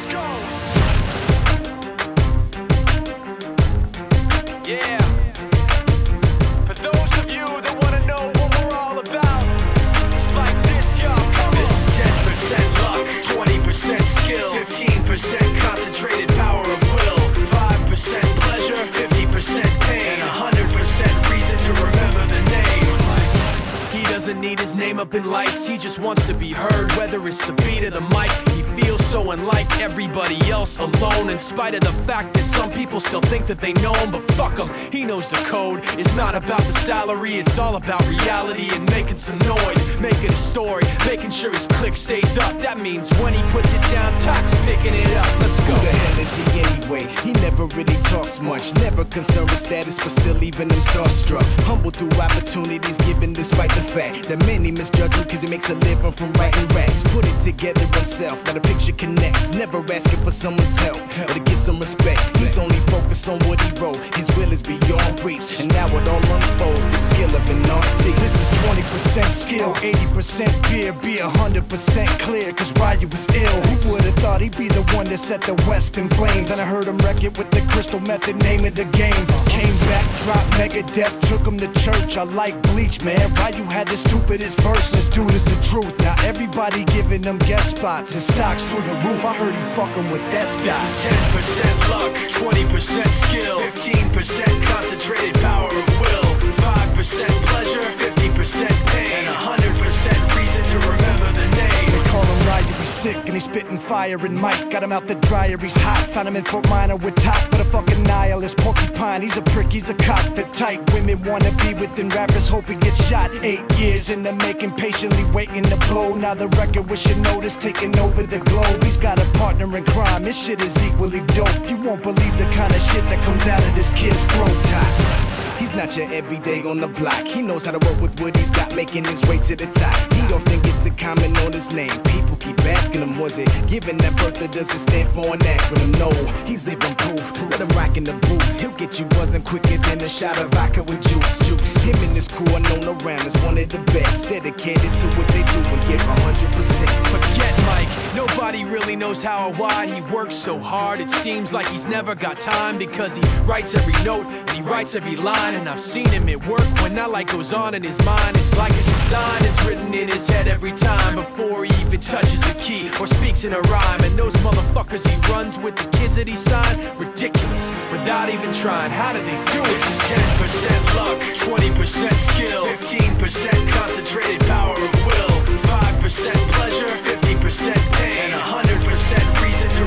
Let's go. Yeah. For those of you that want to know what we're all about, it's like this, y'all. Come on. This is 10% luck, 20% skill, 15% concentrated power of will, 5% pleasure, 50% pain, and 100% reason to remember the name. He doesn't need his name up in lights, he just wants to be heard, whether it's the beat of the mic. He feels so unlike everybody else, alone, in spite of the fact that some people still think that they know him, but fuck him, he knows the code. It's not about the salary, it's all about reality and making some noise, making a story, making sure his click stays up. That means when he puts it down, Tox picking it up. Let's go. Who the hell is he anyway? He never really talks much, never concerned with status, but still leaving him starstruck. Humble through opportunities given despite the fact that many misjudge him cause he makes a living from writing raps. Put it together himself, now the picture connects. Never asking for someone's help or to get some respect. He's only focused on what he wrote. His will is beyond reach, and now it all unfolds. The skill of an artist. This is 20% skill, 80% fear. Be 100% clear, cause Ryu was ill. Who would've thought he'd be the one that set the West in flames? And I heard him wreck it with the Crystal Method, name of the game. Came back, dropped Megadeth, took him to church. I like Bleach, man. Ryu had the stupidest verse, this dude is the truth. Now everybody giving them guest spots and stocks through the roof. I heard he fucking with that stock. This is 10% luck, 20% skill, 15% concentrated power of will, 5% pleasure, 50% pain, and 100% reason to remember the name. They call him Ryu, he's sick and he's spitting fire and Mike got him out the dryer, he's hot. Found him in Fort Minor with top, but a fucking nihilist porcupine. He's a prick, he's a cock. The type women wanna be within rappers, hope he gets shot. 8 years in the making, patiently waiting to blow. Now the record with your notice taking over the globe. He's got a partner in crime, this shit is equally dope. You won't believe the kind of shit that comes out of this kid's throat. He's not your everyday on the block. He knows how to work with what he's got, making his way to the top. He often gets a comment on his name. People keep asking him, was it given that birth or does it stand for an acronym? No, he's living proof. Let him rock in the booth. He'll get you buzzing quicker than a shot of vodka with juice. Him and his crew are known around as one of the best. Dedicated to what they do and give 100%. Forget Mike, nobody really knows how or why he works so hard. It seems like he's never got time because he writes every note and he writes every line. And I've seen him at work when that light goes on in his mind. It's like a design is written in his head every time before he even touches a key or speaks in a rhyme. And those motherfuckers he runs with, the kids that he signed, ridiculous, without even trying. How do they do it? This is 10% luck, 20% skill, 15% concentrated power of will, 5% pleasure, 50% pain, and 100% reason to